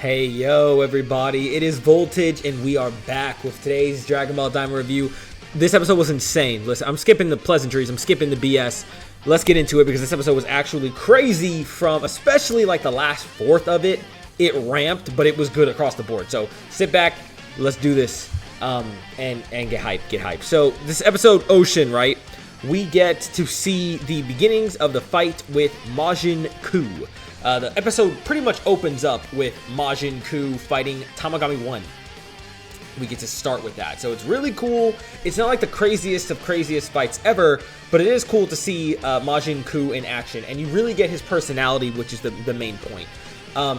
Hey yo everybody, it is Voltage and we are back with today's Dragon Ball Daima review. This episode was insane. Listen, I'm skipping the pleasantries, I'm skipping the BS. Let's get into it because this episode was actually crazy from especially like the last fourth of it. It ramped, but it was good across the board. So sit back, let's do this and get hyped. So this episode, Ocean, right? We get to see the beginnings of the fight with Majin Ku. The episode pretty much opens up with Majin Ku fighting Tamagami 1. We get to start with that. So it's really cool. It's not like the craziest of craziest fights ever, but it is cool to see Majin Ku in action. And you really get his personality, which is the main point.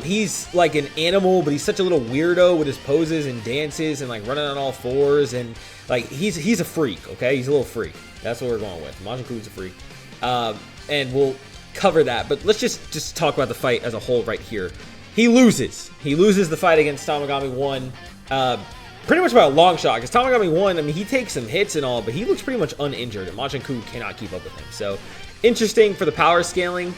He's like an animal, but he's such a little weirdo with his poses and dances and like running on all fours. And like he's a freak, okay? He's a little freak. That's what we're going with. Majin Ku's a freak. And we'll cover that, but let's just talk about the fight as a whole right here. He loses the fight against Tamagami 1 pretty much by a long shot, because Tamagami 1, I mean, he takes some hits and all, but he looks pretty much uninjured, and Majin Ku cannot keep up with him. So interesting for the power scaling,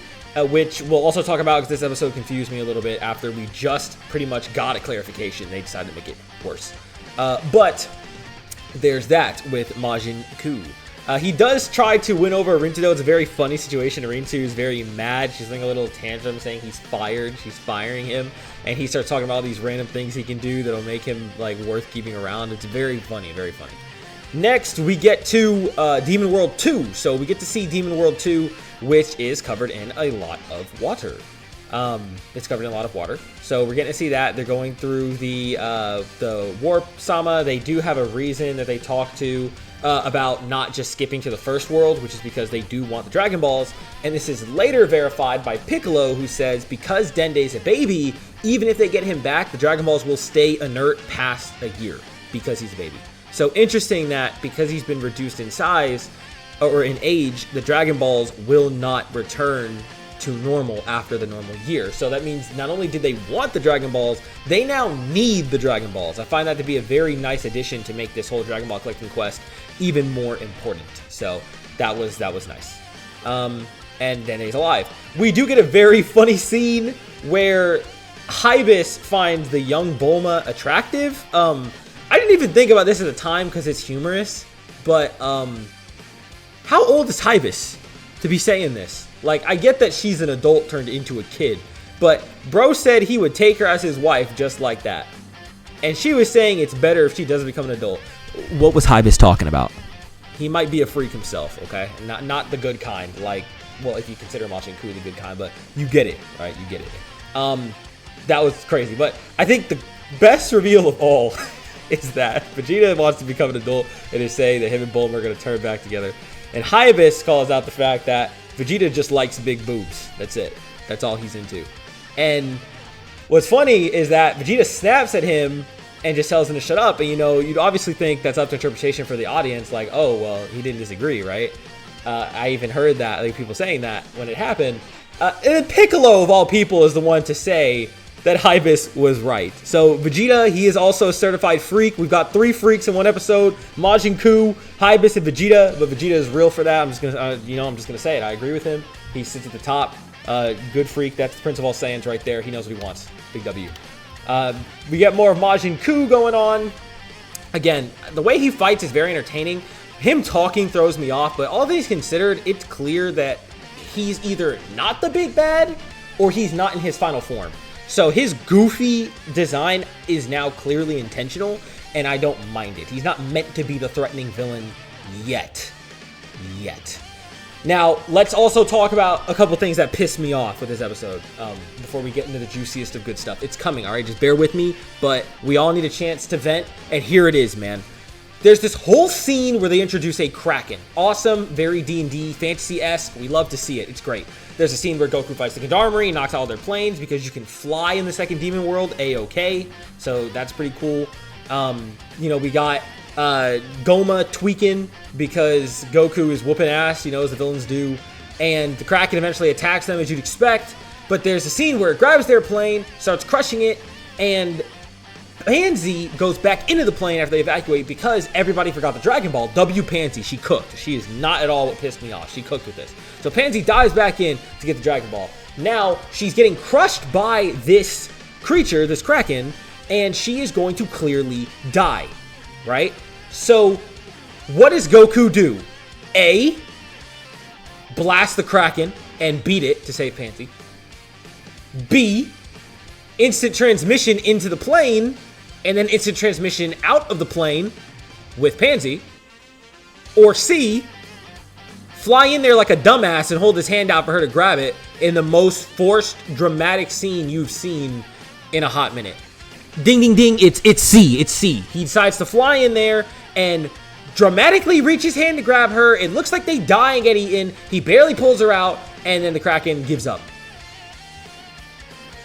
which we'll also talk about because this episode confused me a little bit after we just pretty much got a clarification. They decided to make it worse, but there's that with Majin Ku. He does try to win over Rinto. It's a very funny situation. Rinto is very mad. She's doing a little tantrum saying he's fired. She's firing him. And he starts talking about all these random things he can do that'll make him like worth keeping around. It's very funny, very funny. Next, we get to Demon World 2. So we get to see Demon World 2, which is covered in a lot of water. It's covered in a lot of water. So we're getting to see that. They're going through the Warp Sama. They do have a reason that they talk to about not just skipping to the first world, which is because they do want the Dragon Balls. And this is later verified by Piccolo, who says because Dende's a baby, even if they get him back, the Dragon Balls will stay inert past a year because he's a baby. So interesting that because he's been reduced in size or in age, the Dragon Balls will not return to normal after the normal year. So that means not only did they want the Dragon Balls, they now need the Dragon Balls. I find that to be a very nice addition to make this whole Dragon Ball collecting quest even more important. So that was nice. And then he's alive. We do get a very funny scene where Hybis finds the young Bulma attractive. I didn't even think about this at the time because it's humorous, but how old is Hybis to be saying this? Like, I get that she's an adult turned into a kid, but bro said he would take her as his wife just like that. And she was saying it's better if she doesn't become an adult. What was Hybis talking about? He might be a freak himself, okay? Not the good kind, like, well, if you consider Majin Ku the good kind, but you get it, right? You get it. That was crazy, but I think the best reveal of all is that Vegeta wants to become an adult and is saying that him and Bulma are going to turn back together. And Hybis calls out the fact that Vegeta just likes big boobs. That's it. That's all he's into. And what's funny is that Vegeta snaps at him and just tells him to shut up. And, you know, you'd obviously think that's up to interpretation for the audience. Like, oh, well, he didn't disagree, right? I even heard that, like, people saying that when it happened. And then Piccolo, of all people, is the one to say that Hybis was right. So Vegeta, he is also a certified freak. We've got 3 freaks in one episode: Majin Ku, Hybis, and Vegeta. But Vegeta is real for that. I'm just gonna, I'm just gonna say it. I agree with him. He sits at the top. Good freak. That's the Prince of all Saiyans right there. He knows what he wants. Big W. We get more of Majin Ku going on. Again, the way he fights is very entertaining. Him talking throws me off, but all things considered, it's clear that he's either not the big bad or he's not in his final form. So his goofy design is now clearly intentional, and I don't mind it. He's not meant to be the threatening villain yet. Now, let's also talk about a couple things that pissed me off with this episode before we get into the juiciest of good stuff. It's coming, all right? Just bear with me, but we all need a chance to vent, and here it is, man. There's this whole scene where they introduce a Kraken. Awesome, very D&D, fantasy-esque. We love to see it. It's great. There's a scene where Goku fights the Gendarmerie, knocks out all their planes because you can fly in the second Demon World, A-okay. So that's pretty cool. You know, we got Goma tweaking because Goku is whooping ass, you know, as the villains do. And the Kraken eventually attacks them, as you'd expect. But there's a scene where it grabs their plane, starts crushing it, and Pansy goes back into the plane after they evacuate because everybody forgot the Dragon Ball. W Pansy, she cooked. She is not at all what pissed me off. She cooked with this. So Pansy dives back in to get the Dragon Ball. Now she's getting crushed by this creature, this Kraken, and she is going to clearly die, right? So what does Goku do? A, blast the Kraken and beat it to save Pansy. B, instant transmission into the plane, and then instant transmission out of the plane with Pansy. Or C, fly in there like a dumbass and hold his hand out for her to grab it in the most forced, dramatic scene you've seen in a hot minute. Ding, ding, ding, it's C, it's C. He decides to fly in there and dramatically reach his hand to grab her. It looks like they die and get eaten. He barely pulls her out, and then the Kraken gives up.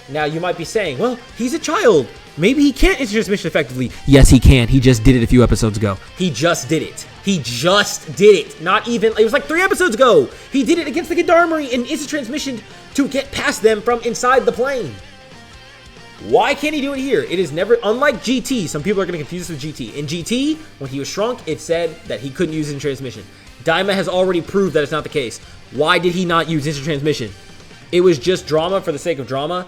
Now, you might be saying, well, he's a child. Maybe he can't instant transmission effectively. Yes, he can. He just did it a few episodes ago. He just did it. He just did it. Not even, it was like 3 episodes ago. He did it against the Gendarmerie in instant transmission to get past them from inside the plane. Why can't he do it here? It is never, unlike GT, some people are going to confuse this with GT. In GT, when he was shrunk, it said that he couldn't use instant transmission. Daima has already proved that it's not the case. Why did he not use instant transmission? It was just drama for the sake of drama.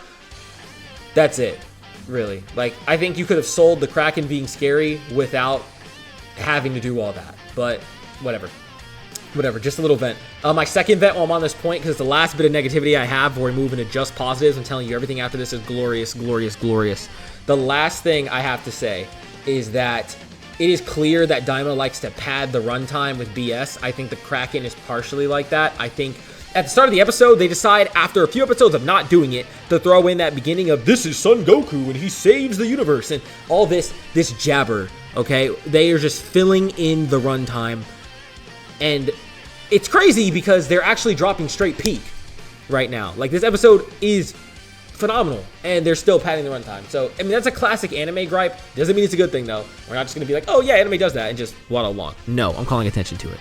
That's it, really. Like, I think you could have sold the Kraken being scary without having to do all that. But, whatever. Whatever, just a little vent. My second vent while I'm on this point, because it's the last bit of negativity I have before we move into just positives. I'm telling you, everything after this is glorious, glorious, glorious. The last thing I have to say is that it is clear that Daima likes to pad the runtime with BS. I think the Kraken is partially like that. I think at the start of the episode, they decide, after a few episodes of not doing it, to throw in that beginning of, this is Son Goku, and he saves the universe, and all this jabber, okay? They are just filling in the runtime. And it's crazy because they're actually dropping straight peak right now. Like, this episode is phenomenal, and they're still padding the runtime. So, I mean, that's a classic anime gripe. Doesn't mean it's a good thing, though. We're not just going to be like, oh, yeah, anime does that, and just waddle along. No, I'm calling attention to it.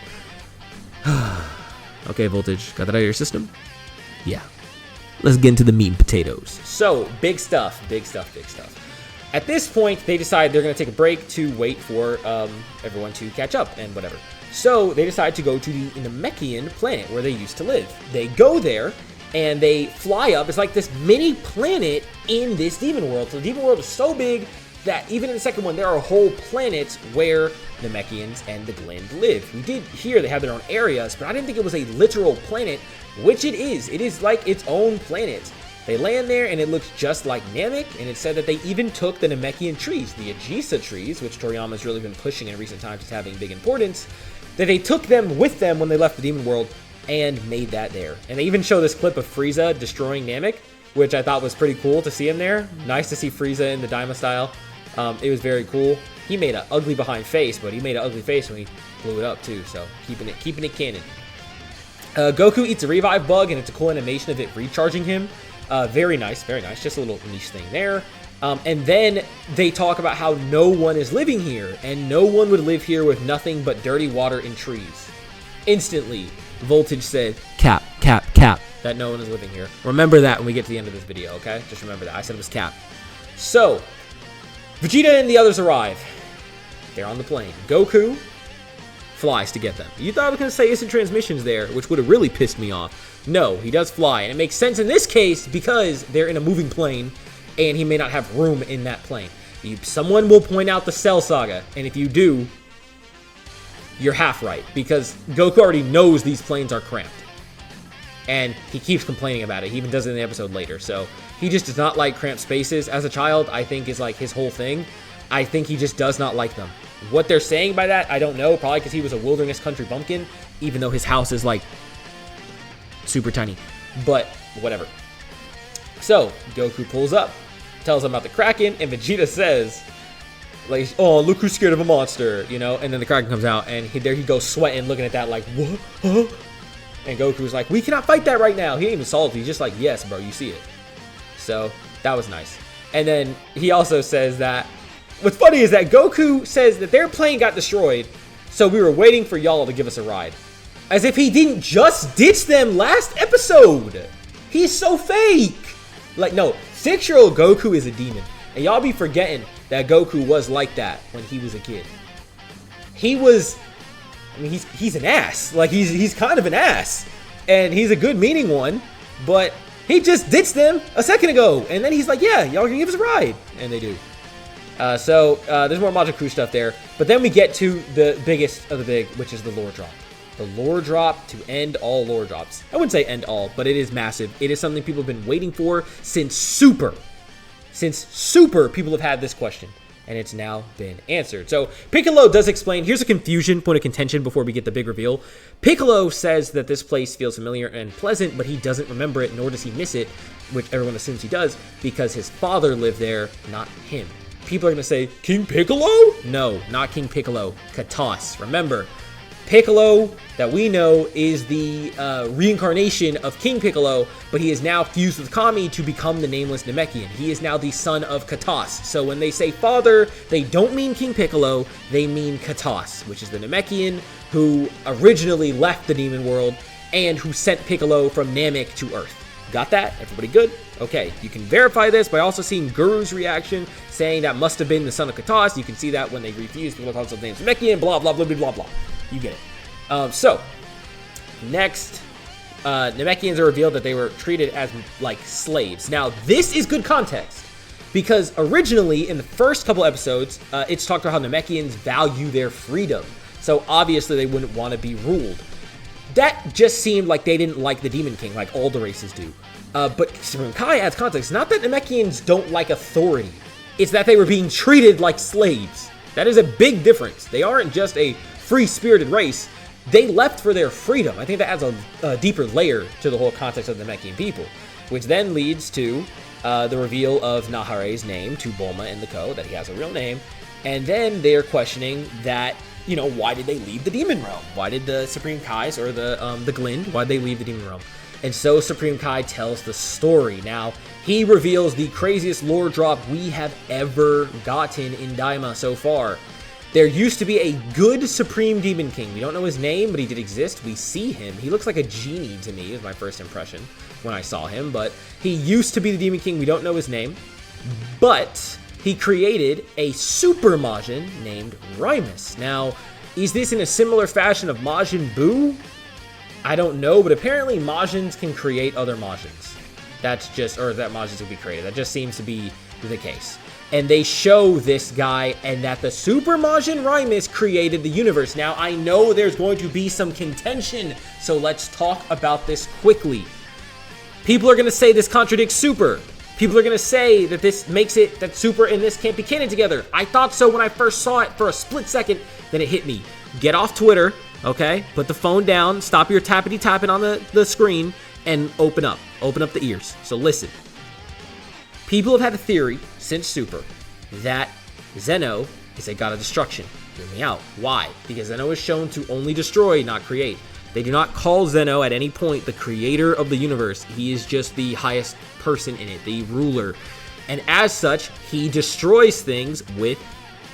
Okay, Voltage, got that out of your system? Yeah. Let's get into the meat and potatoes. So, big stuff, big stuff, big stuff. At this point, they decide they're going to take a break to wait for everyone to catch up and whatever. So they decide to go to the Namekian planet where they used to live. They go there and they fly up. It's like this mini planet in this demon world. So the demon world is so big that even in the second one, there are whole planets where Namekians and the Glend live. We did hear they have their own areas, but I didn't think it was a literal planet, which it is. It is like its own planet. They land there, and it looks just like Namek, and it said that they even took the Namekian trees, the Ajisa trees, which Toriyama's really been pushing in recent times as having big importance, that they took them with them when they left the demon world and made that there. And they even show this clip of Frieza destroying Namek, which I thought was pretty cool to see him there. Nice to see Frieza in the Daima style. It was very cool. He made an ugly behind face, but he made an ugly face when he blew it up too, so keeping it canon. Goku eats a revive bug, and it's a cool animation of it recharging him. Very nice, very nice. Just a little niche thing there. And then they talk about how no one is living here, and no one would live here with nothing but dirty water and trees. Instantly, Voltage said, cap, cap, cap, that no one is living here. Remember that when we get to the end of this video, okay? Just remember that. I said it was cap. So, Vegeta and the others arrive. They're on the plane. Goku flies to get them. You thought I was going to say instant transmissions there, which would have really pissed me off. No, he does fly, and it makes sense in this case because they're in a moving plane, and he may not have room in that plane. Someone will point out the Cell Saga, and if you do, you're half right, because Goku already knows these planes are cramped. And he keeps complaining about it. He even does it in the episode later. So he just does not like cramped spaces. As a child, I think is like his whole thing. I think he just does not like them. What they're saying by that, I don't know. Probably because he was a wilderness country bumpkin, even though his house is like super tiny. But whatever. So Goku pulls up, tells him about the Kraken, and Vegeta says, like, oh, look who's scared of a monster, you know? And then the Kraken comes out, and there he goes sweating, looking at that like, what? Huh? And Goku's like, we cannot fight that right now. He ain't even salty. He's just like, yes, bro, you see it. So that was nice. And then he also says that, what's funny is that Goku says that their plane got destroyed, so we were waiting for y'all to give us a ride. As if he didn't just ditch them last episode. He's so fake. Like, no, 6-year-old Goku is a demon. And y'all be forgetting that Goku was like that when he was a kid. He was, I mean, he's an ass. Like, he's kind of an ass. And he's a good meaning one. But He just ditched them a second ago. And then he's like, yeah, y'all can give us a ride. And they do. So there's more Majin Crew stuff there. But then we get to the biggest of the big, which is the lore drop. The lore drop to end all lore drops. I wouldn't say end all, but it is massive. It is something people have been waiting for since Super. Since Super, people have had this question. And it's now been answered. So Piccolo does explain. Here's a confusion, point of contention before we get the big reveal. Piccolo says that this place feels familiar and pleasant, but he doesn't remember it, nor does he miss it, which everyone assumes he does, because his father lived there, not him. People are going to say, King Piccolo? No, not King Piccolo. Katos. Remember, Piccolo that we know is the reincarnation of King Piccolo, but he is now fused with Kami to become the nameless Namekian. He is now the son of Katos. So when they say father, they don't mean King Piccolo, they mean Katos, which is the Namekian who originally left the demon world and who sent Piccolo from Namek to Earth. Got that? Everybody good? Okay, you can verify this by also seeing Guru's reaction, saying that must have been the son of Katos. You can see that when they refuse, people call themselves names Namekian, blah, blah, blah, blah, blah, blah. You get it. So, next, Namekians are revealed that they were treated as, like, slaves. Now, this is good context, because originally, in the first couple episodes, it's talked about how Namekians value their freedom. So, obviously, they wouldn't want to be ruled. That just seemed like they didn't like the Demon King, like all the races do. But Supreme Kai adds context. Not that Namekians don't like authority. It's that they were being treated like slaves. That is a big difference. They aren't just a free-spirited race. They left for their freedom. I think that adds a deeper layer to the whole context of the Namekian people, which then leads to the reveal of Nahare's name to Bulma in the code, that he has a real name. And then they're questioning that, you know, why did they leave the Demon Realm? Why did the Supreme Kais, or the Glind, why did they leave the Demon Realm? And so Supreme Kai tells the story. Now, he reveals the craziest lore drop we have ever gotten in Daima so far. There used to be a good Supreme Demon King. We don't know his name, but he did exist. We see him. He looks like a genie to me, is my first impression when I saw him. But he used to be the Demon King. We don't know his name. But he created a Super Majin named Rimus. Now, is this in a similar fashion of Majin Buu? I don't know, but apparently Majins can create other Majins. That's just, or that Majins will be created. That just seems to be the case. And they show this guy, and that the Super Majin Rimus created the universe. Now, I know there's going to be some contention, so let's talk about this quickly. People are going to say this contradicts Super. People are going to say that this makes it that Super and this can't be canon together. I thought so when I first saw it for a split second, then it hit me. Get off Twitter, okay? Put the phone down, stop your tappity-tapping on the screen, and open up. Open up the ears. So listen. People have had a theory since Super that Zeno is a god of destruction. Hear me out. Why? Because Zeno is shown to only destroy, not create. They do not call Zeno at any point the creator of the universe. He is just the highest person in it, the ruler. And as such, he destroys things with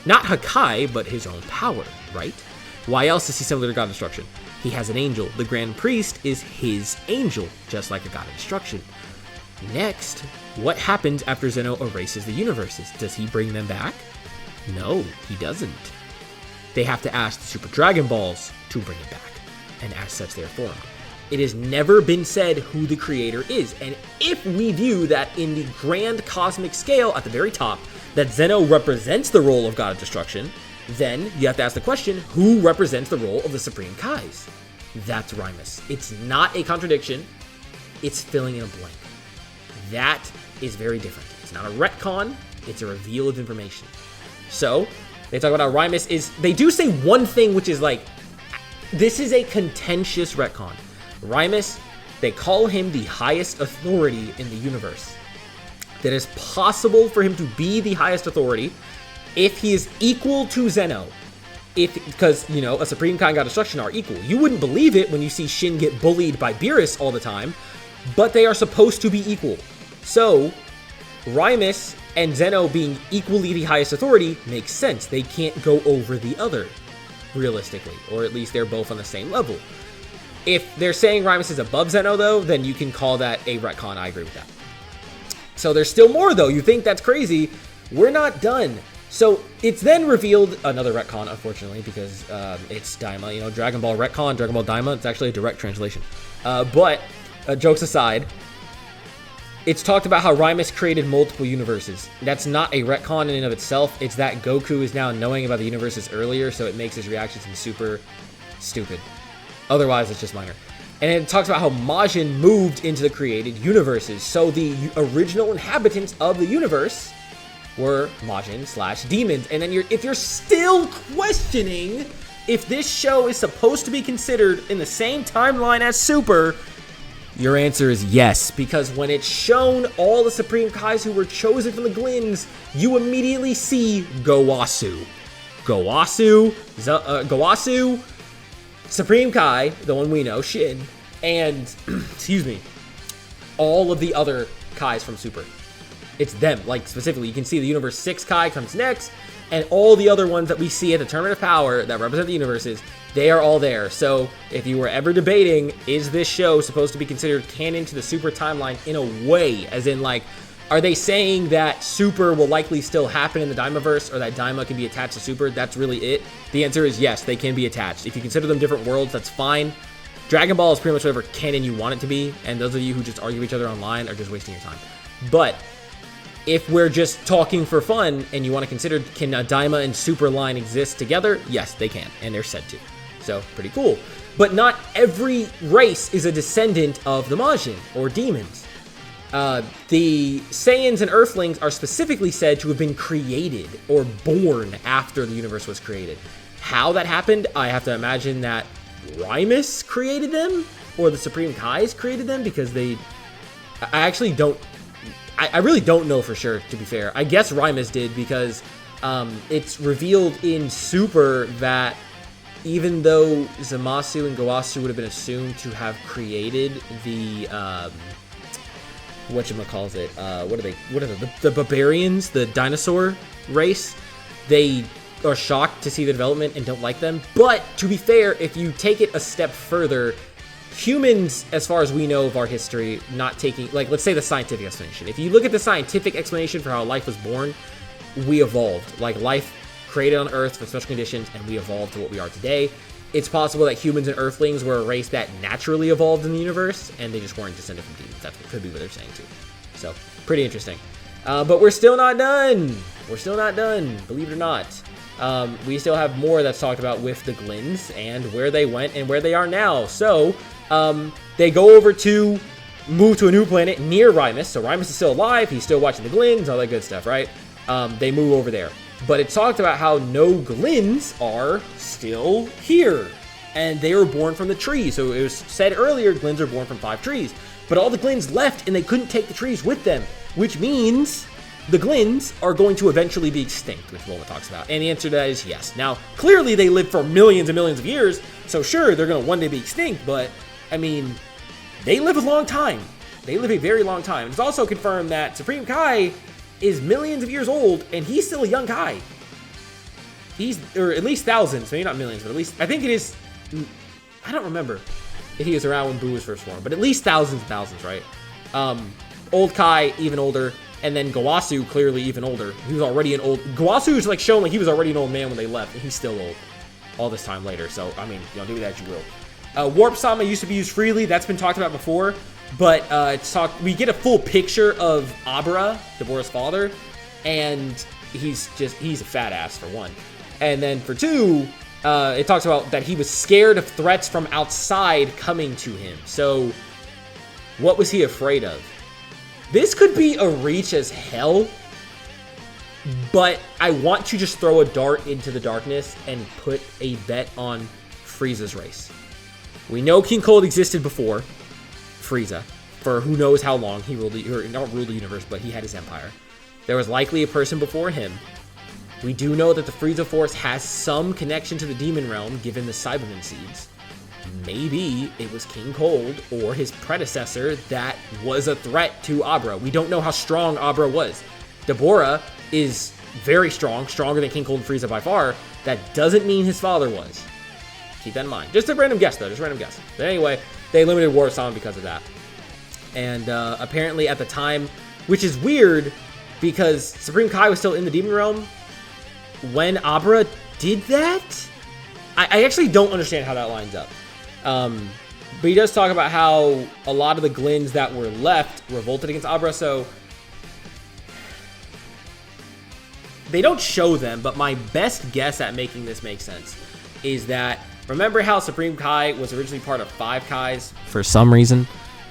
not Hakai, but his own power, right? Why else is he similar to God of Destruction? He has an angel. The Grand Priest is his angel, just like a god of destruction. Next, what happens after Zeno erases the universes? Does he bring them back? No, he doesn't. They have to ask the Super Dragon Balls to bring it back, and as such they are formed. It has never been said who the creator is, and if we view that in the grand cosmic scale at the very top, that Zeno represents the role of God of Destruction, then you have to ask the question, who represents the role of the Supreme Kais? That's Rimus. It's not a contradiction, it's filling in a blank. That is very different. It's not a retcon, it's a reveal of information. So, they talk about how Rimus is, they do say one thing which is like, this is a contentious retcon. Rimus, they call him the highest authority in the universe. That it's possible for him to be the highest authority if he is equal to Zeno. Because, you know, a Supreme Kai and God of Destruction are equal. You wouldn't believe it when you see Shin get bullied by Beerus all the time, but they are supposed to be equal. So, Rimus and Zeno being equally the highest authority makes sense. They can't go over the other, realistically. Or at least they're both on the same level. If they're saying Rimus is above Zeno, though, then you can call that a retcon. I agree with that. So there's still more, though. You think that's crazy. We're not done. So it's then revealed, another retcon, unfortunately, because it's Daima. You know, Dragon Ball retcon, Dragon Ball Daima. It's actually a direct translation. But jokes aside, It's talked about how Rimus created multiple universes. That's not a retcon in and of itself. It's that Goku is now knowing about the universes earlier, so it makes his reactions super stupid. Otherwise, it's just minor. And it talks about how Majin moved into the created universes. So the original inhabitants of the universe were Majin/demons. And then if you're still questioning if this show is supposed to be considered in the same timeline as Super, your answer is yes, because when it's shown all the Supreme Kais who were chosen from the Glins, you immediately see Gowasu, Supreme Kai, the one we know, Shin, and, excuse me, all of the other Kais from Super. It's them, like, specifically. You can see the Universe 6 Kai comes next, and all the other ones that we see at the Tournament of Power that represent the universes, they are all there. So, if you were ever debating, is this show supposed to be considered canon to the Super timeline in a way, as in, like, are they saying that Super will likely still happen in the Daimaverse, or that Daima can be attached to Super? That's really it. The answer is yes, they can be attached. If you consider them different worlds, that's fine. Dragon Ball is pretty much whatever canon you want it to be, and those of you who just argue each other online are just wasting your time. But if we're just talking for fun, and you want to consider, can a Daima and Super line exist together? Yes, they can, and they're said to. So, pretty cool. But not every race is a descendant of the Majin, or demons. The Saiyans and Earthlings are specifically said to have been created or born after the universe was created. How that happened, I have to imagine that Rimus created them, or the Supreme Kais created them, because I actually don't, I really don't know for sure, to be fair. I guess Rimus did, because it's revealed in Super that even though Zamasu and Gowasu would have been assumed to have created the, the barbarians, the dinosaur race, they are shocked to see the development and don't like them. But to be fair, if you take it a step further, humans, as far as we know of our history, not taking, like, let's say the scientific explanation. If you look at the scientific explanation for how life was born, we evolved. Like, life created on Earth for special conditions, and we evolved to what we are today. It's possible that humans and Earthlings were a race that naturally evolved in the universe, and they just weren't descended from demons. That could be what they're saying, too. So, pretty interesting. But we're still not done. We're still not done, believe it or not. We still have more that's talked about with the Glins, and where they went and where they are now. So, they go over to move to a new planet near Rimus. So, Rimus is still alive. He's still watching the Glins, all that good stuff, right? They move over there. But it talked about how no Glins are still here. And they were born from the tree. So it was said earlier, Glins are born from 5 trees. But all the Glins left, and they couldn't take the trees with them. Which means the Glins are going to eventually be extinct, which Bulma talks about. And the answer to that is yes. Now, clearly they lived for millions and millions of years. So sure, they're going to one day be extinct. But, I mean, they live a long time. They live a very long time. It's also confirmed that Supreme Kai is millions of years old, and he's still a young Kai. Or at least thousands, maybe not millions, but at least, I think it is, I don't remember if he was around when Buu was first formed, but at least thousands and thousands, right? Old Kai, even older, and then Gowasu, clearly even older. He was already an old, Gowasu was like shown like he was already an old man when they left, and he's still old all this time later, so, I mean, do with that as you will. Warp Sama used to be used freely, that's been talked about before. But we get a full picture of Abra, Deborah's father, and he's a fat ass for one. And then for two, it talks about that he was scared of threats from outside coming to him. So what was he afraid of? This could be a reach as hell, but I want to just throw a dart into the darkness and put a bet on Frieza's race. We know King Cold existed before Frieza, for who knows how long he ruled not ruled the universe, but he had his empire. There was likely a person before him. We do know that the Frieza Force has some connection to the Demon Realm, given the Cyberman seeds. Maybe it was King Cold or his predecessor that was a threat to Abra. We don't know how strong Abra was. Deborah is very strong, stronger than King Cold and Frieza by far. That doesn't mean his father was. Keep that in mind. Just a random guess, though. Just a random guess. But anyway, they limited Warp Sama because of that. And apparently at the time, which is weird because Supreme Kai was still in the Demon Realm when Abra did that? I actually don't understand how that lines up. But he does talk about how a lot of the Glins that were left revolted against Abra, so they don't show them, but my best guess at making this make sense is that, remember how Supreme Kai was originally part of 5 Kais for some reason?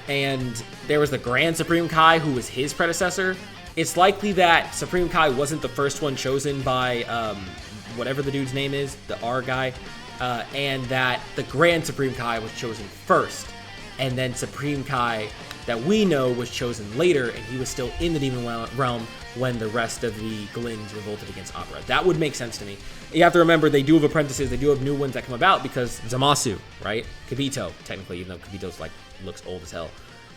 And there was the Grand Supreme Kai who was his predecessor. It's likely that Supreme Kai wasn't the first one chosen by whatever the dude's name is, the R guy, and that the Grand Supreme Kai was chosen first, and then Supreme Kai that we know was chosen later, and he was still in the Demon Realm when the rest of the Glins revolted against Abra. That would make sense to me. You have to remember, they do have apprentices, they do have new ones that come about, because Zamasu, right? Kibito, technically, even though Kibito's like looks old as hell,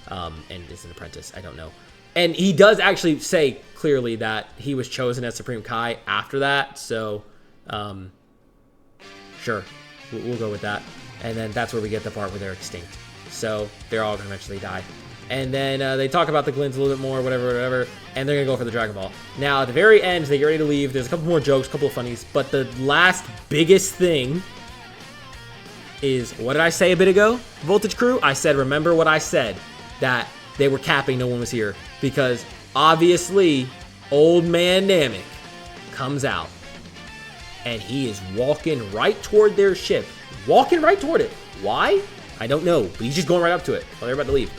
and is an apprentice. I don't know. And he does actually say clearly that he was chosen as Supreme Kai after that, so sure, we'll go with that. And then that's where we get the part where they're extinct. So they're all going to eventually die. And then they talk about the Glins a little bit more, whatever, and they're going to go for the Dragon Ball. Now, at the very end, they get ready to leave. There's a couple more jokes, a couple of funnies, but the last biggest thing is, what did I say a bit ago, Voltage Crew? I said, remember what I said, that they were capping no one was here, because obviously, Old Man Namek comes out, and he is walking right toward their ship. Walking right toward it. Why? I don't know, but he's just going right up to it while they're about to leave.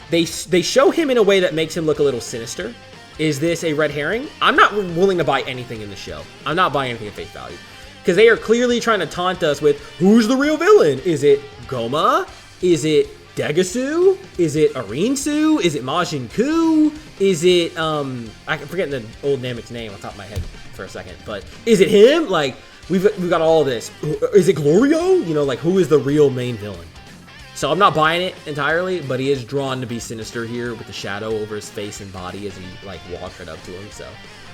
They show him in a way that makes him look a little sinister. Is this a red herring? I'm not willing to buy anything in the show. I'm not buying anything at face value, because they are clearly trying to taunt us with, who's the real villain? Is it Goma? Is it Degasu? Is it Arinsu? Is it Majin Ku? Is it, I forget the old Namek's name on top of my head for a second, but is it him? Like, we've got all this. Is it Glorio? You know, like, who is the real main villain? So I'm not buying it entirely, but he is drawn to be sinister here with the shadow over his face and body as he, like, walks right up to him. So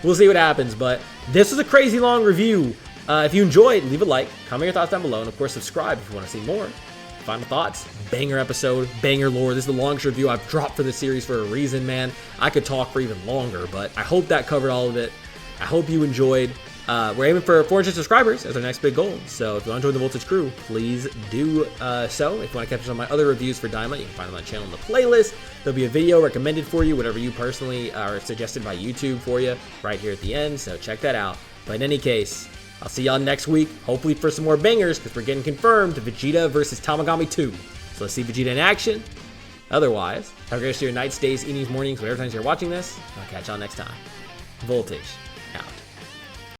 we'll see what happens, but this was a crazy long review. If you enjoyed, leave a like, comment your thoughts down below, and of course subscribe if you want to see more. Final thoughts, banger episode, banger lore. This is the longest review I've dropped for this series for a reason, man. I could talk for even longer, but I hope that covered all of it. I hope you enjoyed. We're aiming for 400 subscribers as our next big goal. So if you want to join the Voltage Crew, please do so. If you want to catch some of my other reviews for Daima, you can find them on the channel in the playlist. There'll be a video recommended for you, whatever you personally are suggested by YouTube for you, right here at the end. So check that out. But in any case, I'll see y'all next week, hopefully for some more bangers, because we're getting confirmed Vegeta versus Tamagami 2. So let's see Vegeta in action. Otherwise, have a great rest of your nights, days, evenings, mornings, whatever times you're watching this. I'll catch y'all next time. Voltage.